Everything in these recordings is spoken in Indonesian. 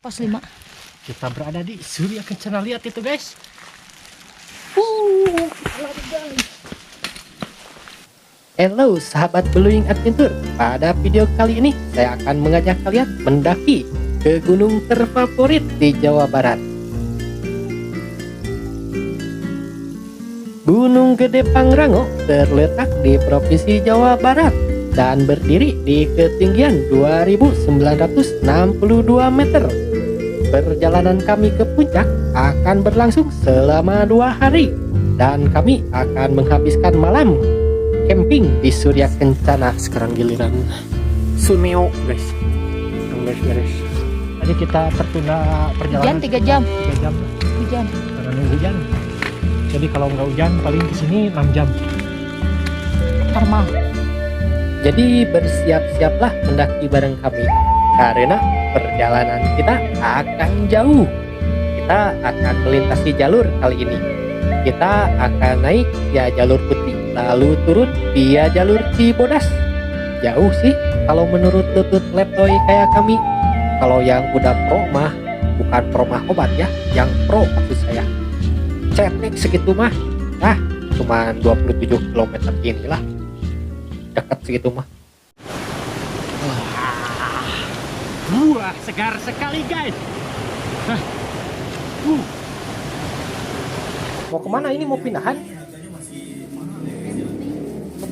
Pos 5. Kita berada di Surya Kencana. Lihat itu guys. Guys. Halo sahabat Bluing Adventure. Pada video kali ini saya akan mengajak kalian mendaki ke gunung terfavorit di Jawa Barat. Gunung Gede Pangrango terletak di Provinsi Jawa Barat dan berdiri di ketinggian 2962 meter. Perjalanan kami ke puncak akan berlangsung selama 2 hari dan kami akan menghabiskan malam camping di Surya Kencana. Sekarang giliran Suneo guys. Beres. Tadi kita tertunda perjalanan 3 jam. 3 jam Hujan. karena hujan. Jadi kalau nggak hujan paling kesini 6 jam. Normal. Jadi bersiap-siaplah mendaki bareng kami karena perjalanan kita akan jauh. Kita akan melintasi jalur kali ini. Kita akan naik via jalur Putih lalu turun via jalur Cibodas. Jauh sih kalau menurut tutut leptoy kayak kami. Kalau yang udah pro mah, bukan pro mah obat ya, yang pro maksud saya. Cetek segitu mah, cuman 27 km inilah, dekat segitu mah. Wah, segar sekali guys. Mau kemana ini? Mau pindahan?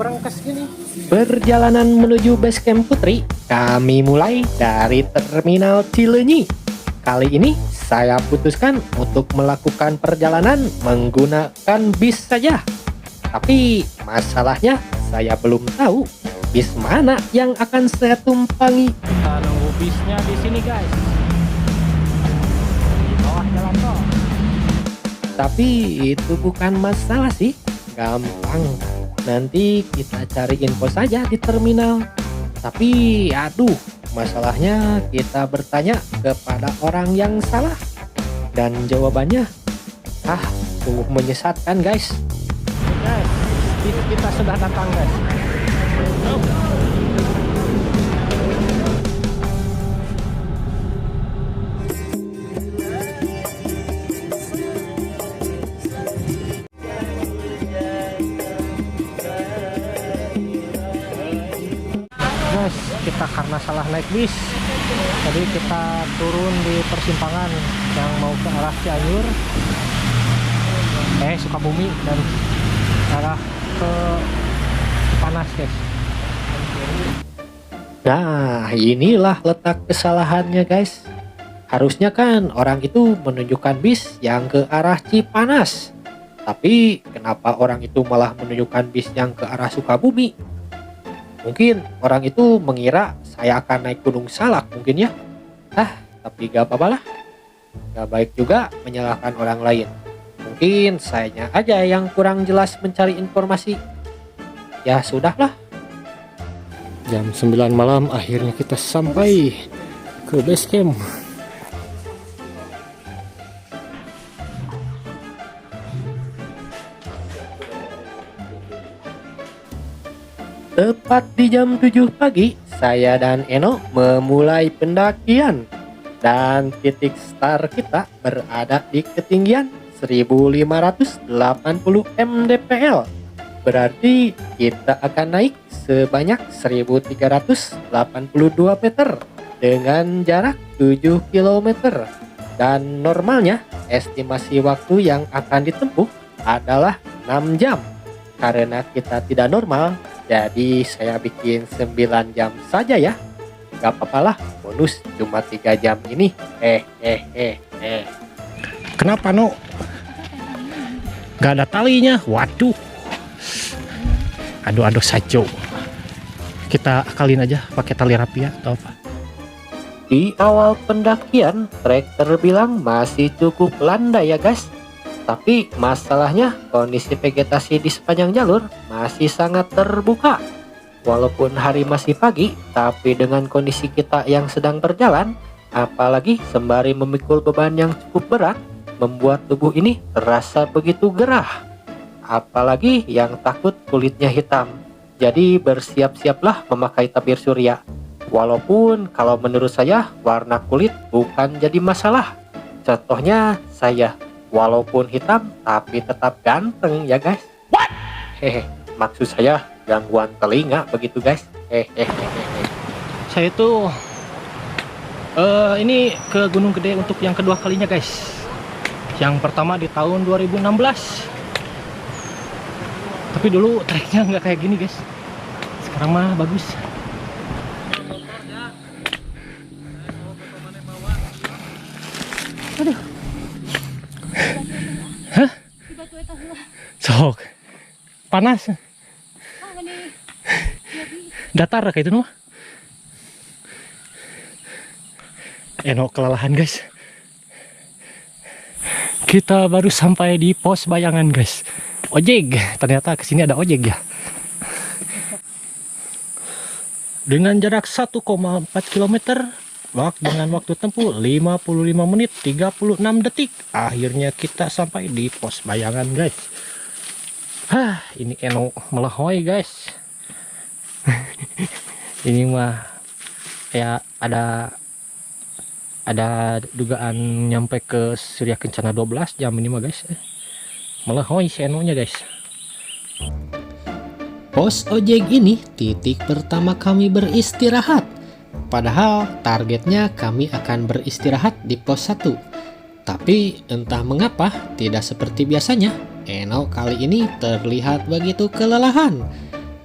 Berangkas gini. Perjalanan menuju base camp Putri kami mulai dari terminal Cileunyi. Kali ini saya putuskan untuk melakukan perjalanan menggunakan bis saja. Tapi masalahnya saya belum tahu bis mana yang akan saya tumpangi. Kita nunggu bisnya di sini guys. Di bawah jalan tol. Tapi itu bukan masalah sih, gampang. Nanti kita cari info saja di terminal. Tapi aduh, masalahnya kita bertanya kepada orang yang salah dan jawabannya sungguh menyesatkan guys. Guys, kita sudah datang guys. Guys, kita karena salah naik bis, jadi kita turun di persimpangan yang mau ke arah Cianjur, Sukabumi dan arah ke Panas guys. Nah, inilah letak kesalahannya guys. Harusnya kan orang itu menunjukkan bis yang ke arah Cipanas, tapi kenapa orang itu malah menunjukkan bis yang ke arah Sukabumi? Mungkin orang itu mengira saya akan naik Gunung Salak mungkin ya. Tapi gak apa-apa lah. Gak baik juga menyalahkan orang lain. Mungkin sayanya aja yang kurang jelas mencari informasi. Ya sudahlah. Jam 9 malam akhirnya kita sampai ke base camp. Tepat di jam 7 pagi, saya dan Eno memulai pendakian. Dan titik start kita berada di ketinggian 1580 mdpl. Berarti kita akan naik sebanyak 1382 meter dengan jarak 7 km. Dan normalnya estimasi waktu yang akan ditempuh adalah 6 jam. Karena kita tidak normal, jadi saya bikin 9 jam saja ya. Gak apa-apalah, bonus cuma 3 jam ini. Kenapa no? Gak ada talinya. Waduh. Aduh sajo. Kita akalin aja pakai tali rapia atau apa. Di awal pendakian, trek terbilang masih cukup landai ya guys. Tapi masalahnya kondisi vegetasi di sepanjang jalur masih sangat terbuka. Walaupun hari masih pagi, tapi dengan kondisi kita yang sedang berjalan, apalagi sembari memikul beban yang cukup berat, membuat tubuh ini terasa begitu gerah. Apalagi yang takut kulitnya hitam. Jadi bersiap-siaplah memakai tabir surya. Walaupun kalau menurut saya warna kulit bukan jadi masalah. Contohnya saya, walaupun hitam tapi tetap ganteng ya guys. What? Hehe, maksud saya gangguan telinga begitu guys. Hehehe. Saya tuh ini ke Gunung Gede untuk yang kedua kalinya guys. Yang pertama di tahun 2016. Tapi dulu treknya nggak kayak gini guys. Sekarang mah bagus. Aduh. Hah? Sok. Panas. Datar kayak itu mah. Eno kelelahan guys. Kita baru sampai di pos bayangan guys. Ojek, ternyata kesini ada ojek ya. Dengan jarak 1,4 km, dengan waktu tempuh 55 menit 36 detik. Akhirnya kita sampai di pos bayangan guys. Ini Eno melehoy guys. Ini mah kayak ada dugaan nyampe ke Surya Kencana 12 jam ini mah guys. Melehoy si Eno-nya guys. Pos ojek ini titik pertama kami beristirahat. Padahal targetnya kami akan beristirahat di pos 1. Tapi entah mengapa tidak seperti biasanya, Eno kali ini terlihat begitu kelelahan.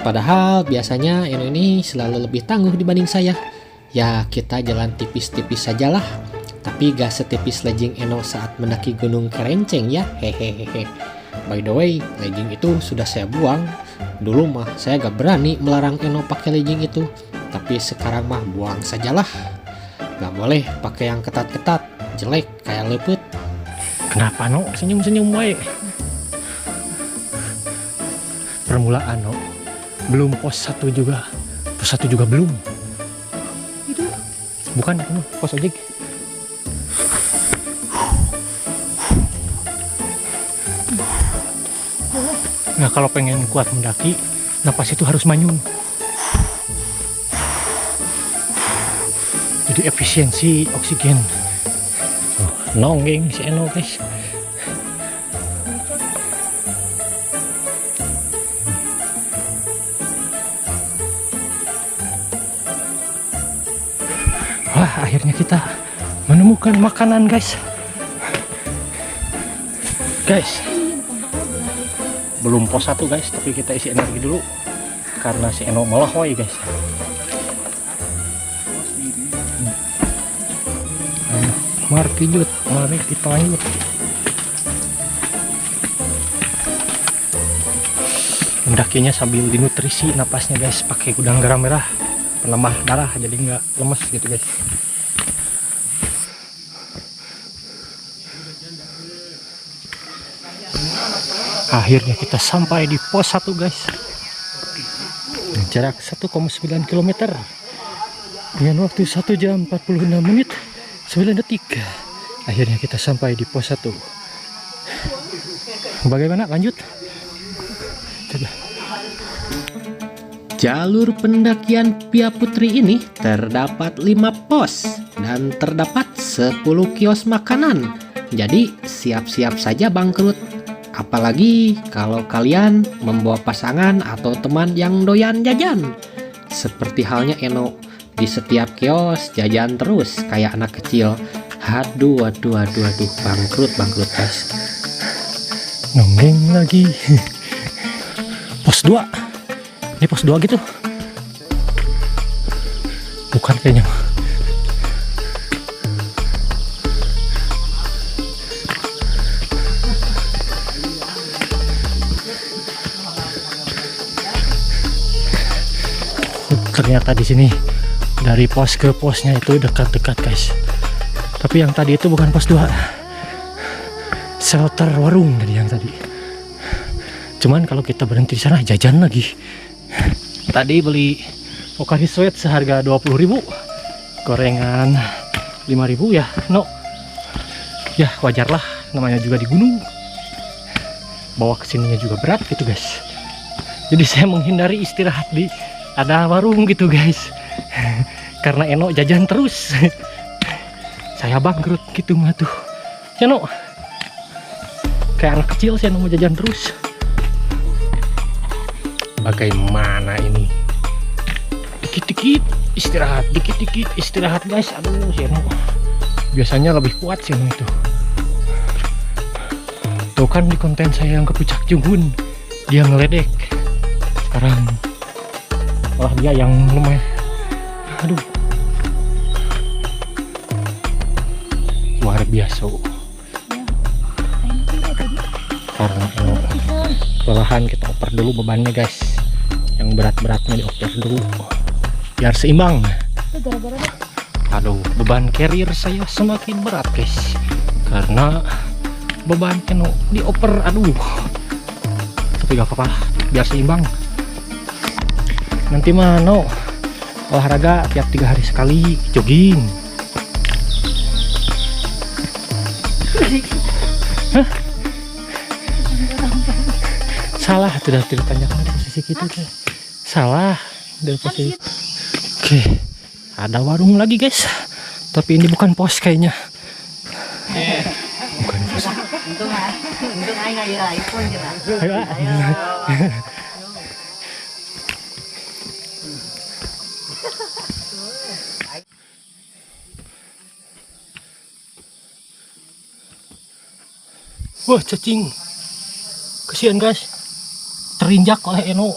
Padahal biasanya Eno ini selalu lebih tangguh dibanding saya. Ya kita jalan tipis-tipis sajalah. Tapi gak setipis legging Eno saat mendaki Gunung Kerenceng ya. Hehehe. By the way, legging itu sudah saya buang. Dulu mah saya gak berani melarang Eno pakai legging itu. Tapi sekarang mah buang sajalah. Gak boleh pakai yang ketat-ketat, jelek kayak lepet. Kenapa no? Senyum-senyum baik. Permulaan no. Belum pos 1 juga. Pos 1 juga belum. Itu bukan no, pos ojek. Nah kalau pengen kuat mendaki, napas itu harus manyun. Jadi efisiensi oksigen. Nonggeng si Eno guys. Wah, akhirnya kita menemukan makanan guys. Guys, belum pos 1 guys, tapi kita isi energi dulu karena si Eno melehoy guys. Mari kita lanjut. Mendakinya sambil dinutrisi napasnya guys, pakai udang garam merah penambah darah jadi nggak lemes gitu guys. Akhirnya kita sampai di pos 1 guys. Jarak 1,9 km dengan waktu 1 jam 46 menit 9 detik. Akhirnya kita sampai di pos 1. Bagaimana lanjut? Coba. Jalur pendakian Pia Putri ini terdapat 5 pos dan terdapat 10 kios makanan. Jadi siap-siap saja bangkrut. Apalagi kalau kalian membawa pasangan atau teman yang doyan jajan. Seperti halnya Eno, di setiap kios jajan terus kayak anak kecil. Aduh, bangkrut guys. Nonggeng lagi. Pos 2. Ini pos 2 gitu. Bukan kayaknya. Ternyata di sini dari pos ke posnya itu dekat-dekat guys. Tapi yang tadi itu bukan pos 2. Shelter warung dari yang tadi. Cuman kalau kita berhenti di sana jajan lagi. Tadi beli Pocari Sweat seharga 20.000. Gorengan 5.000 ya. No. Ya wajar lah, namanya juga di gunung. Bawa kesininya juga berat gitu guys. Jadi saya menghindari istirahat di ada warung gitu guys. karena Eno jajan terus. Saya bangkrut gitu mah tuh. Eno kayak anak kecil sih, Eno mau jajan terus. Bagaimana ini? Dikit-dikit istirahat, dikit-dikit istirahat guys. Aduh, si Eno biasanya lebih kuat sih Eno itu. Tuh kan di konten saya yang ke Puncak Junghun dia ngeledek. Sekarang malah dia yang lumayan. Aduh, luar biasa. Karena Eno kelelahan, kita oper dulu bebannya guys. Yang berat-beratnya dioper dulu biar seimbang. Aduh, beban carrier saya semakin berat guys, karena beban Eno dioper. Aduh, tapi gak apa-apa, biar seimbang. Nanti mah no olahraga tiap 3 hari sekali, jogging. Hah? Salah, sudah ditanyakan posisi kita tuh. Salah dari posisi. Oke, ada warung lagi guys, tapi ini bukan pos kayaknya. Bukan pos. Ayo. Wah, cacing. Kasihan guys, terinjak oleh Eno.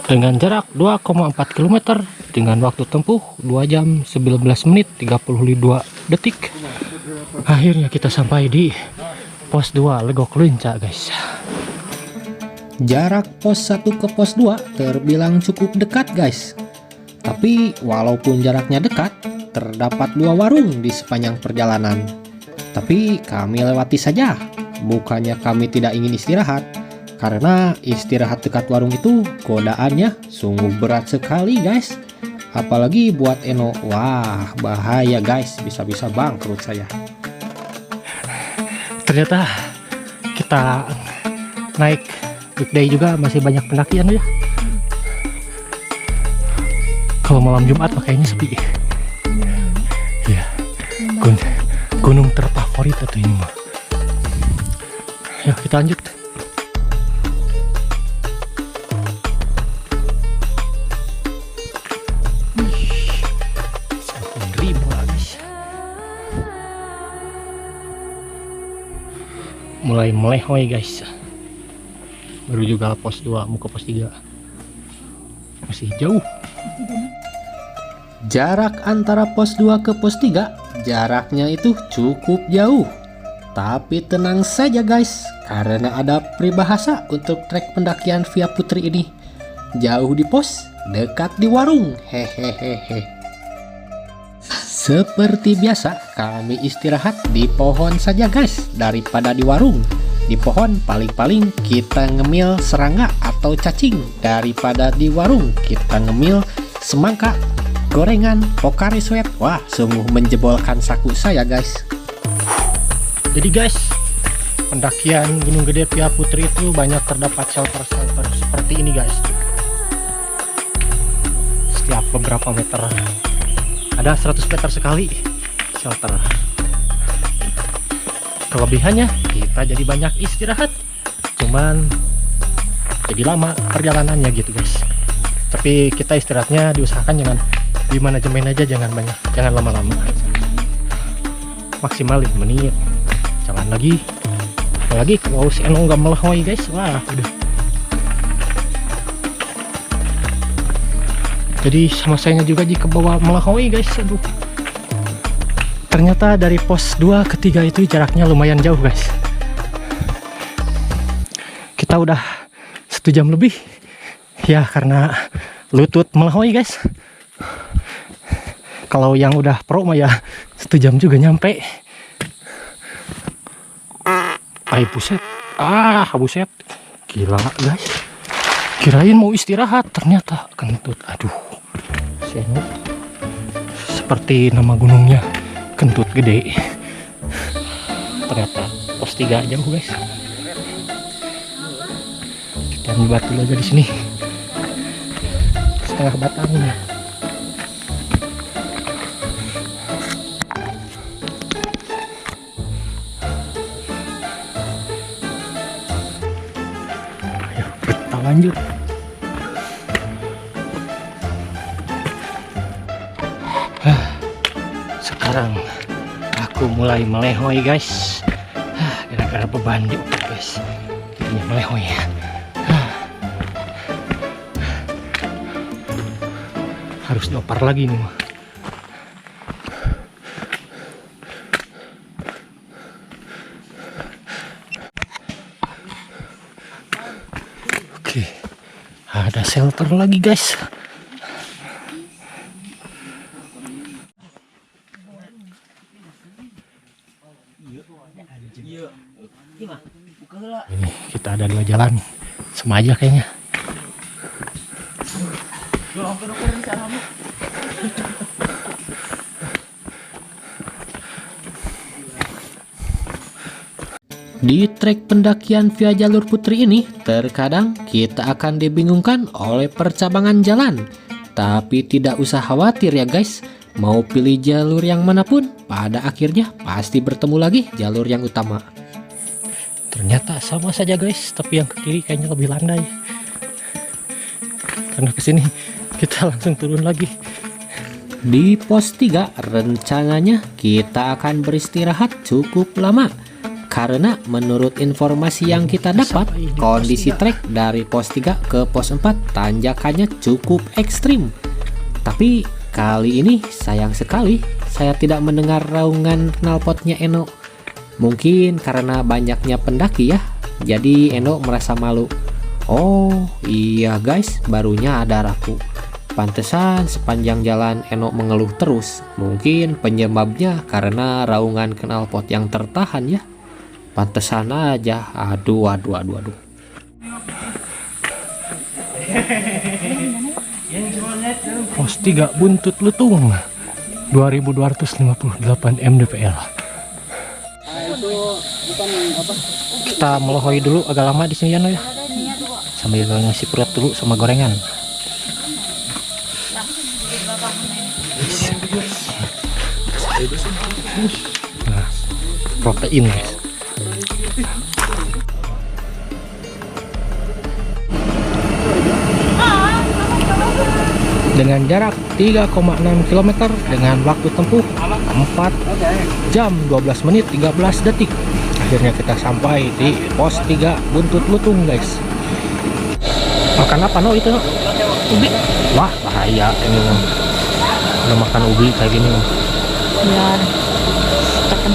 Dengan jarak 2,4 km dengan waktu tempuh 2 jam 19 menit 32 detik, akhirnya kita sampai di pos 2 Legok Lunca guys. Jarak pos 1 ke pos 2 terbilang cukup dekat guys. Tapi walaupun jaraknya dekat, terdapat 2 warung di sepanjang perjalanan. Tapi kami lewati saja, bukannya kami tidak ingin istirahat. Karena istirahat dekat warung itu godaannya sungguh berat sekali guys. Apalagi buat Eno, wah bahaya guys, bisa-bisa bangkrut saya. Ternyata kita naik weekday juga masih banyak pendakian ya. Kalau malam Jumat makanya sepi. Ya, gunung terfavorit atau ini mah. Ya kita lanjut. Mulai melehoi guys. Baru juga pos 2 mau ke pos 3. Masih jauh. Jarak antara pos 2 ke pos 3 jaraknya itu cukup jauh. Tapi tenang saja guys, karena ada peribahasa untuk trek pendakian Via Putri ini. Jauh di pos, dekat di warung. Hehehehe. Seperti biasa, kami istirahat di pohon saja guys, daripada di warung. Di pohon paling-paling kita ngemil serangga atau cacing, daripada di warung kita ngemil semangka, gorengan, Pocari Sweat. Wah, sungguh menjebolkan saku saya guys. Jadi guys, pendakian Gunung Gede Via Putri itu banyak terdapat shelter-shelter seperti ini guys. Setiap beberapa meter ada 100 meter sekali shelter. Kelebihannya kita jadi banyak istirahat, cuman jadi lama perjalanannya gitu guys. Tapi kita istirahatnya diusahakan jangan di manajemen aja, jangan banyak, jangan lama-lama, maksimal 5 menit, jangan lagi. Apalagi kalau si Eno nggak melehoi guys, wah udah. Jadi sama sayanya juga jika bawa melehoi guys. Aduh, ternyata dari pos 2 ke 3 itu jaraknya lumayan jauh guys. Kita udah 1 jam lebih ya, karena lutut melehoi guys. Kalau yang udah pro mah ya 1 jam juga nyampe. Ay buset, buset, gila guys. Kirain mau istirahat, ternyata kentut. Aduh, seperti nama gunungnya, Kentut Gede. Ternyata pos 3 jauh guys. Ikan batu aja di sini. Setengah batangnya. Ayo kita lanjut. Sekarang aku mulai melehoi guys. Gara-gara beban di upet guys, jadinya melehoi ya. Harus dioper lagi nih mah. Oke, ada shelter lagi guys. Ini kita ada 2 jalan, sama aja kayaknya. Di trek pendakian via jalur putri ini, terkadang kita akan dibingungkan oleh percabangan jalan. Tapi tidak usah khawatir ya guys, mau pilih jalur yang manapun, pada akhirnya pasti bertemu lagi jalur yang utama. Ternyata sama saja guys, tapi yang ke kiri kayaknya lebih landai. Karena kesini kita langsung turun lagi. Di pos 3 rencananya kita akan beristirahat cukup lama. Karena menurut informasi yang kita dapat, kondisi trek dari pos 3 ke pos 4 tanjakannya cukup ekstrim. Tapi kali ini sayang sekali saya tidak mendengar raungan knalpotnya Eno. Mungkin karena banyaknya pendaki ya, jadi Eno merasa malu. Oh iya guys, barunya ada raku. Pantesan sepanjang jalan Eno mengeluh terus. Mungkin penyebabnya karena raungan knalpot yang tertahan ya. Pantesan aja. Aduh. Pos 3 Buntut Lutung 2258 mdpl. Kita melohoi dulu agak lama di sini ya, No ya. Sambil ngisi perut dulu sama gorengan. Nah, protein guys. Dengan jarak 3,6 km dengan waktu tempuh 4 jam 12 menit 13 detik. Akhirnya kita sampai di pos 3 Buntut Lutung guys. Makan apa No itu? Ubi. Wah bahaya ini. Udah makan ubi kayak gini. Biar tekan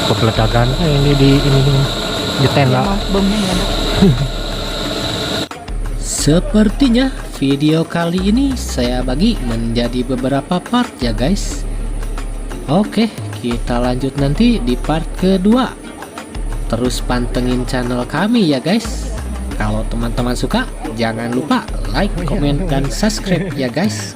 Kepeledakan ini di tenda. bomnya nggak ada. Sepertinya video kali ini saya bagi menjadi beberapa part ya guys. Oke, kita lanjut nanti di part kedua. Terus pantengin channel kami ya guys. Kalau teman-teman suka, jangan lupa like, komen, dan subscribe ya guys.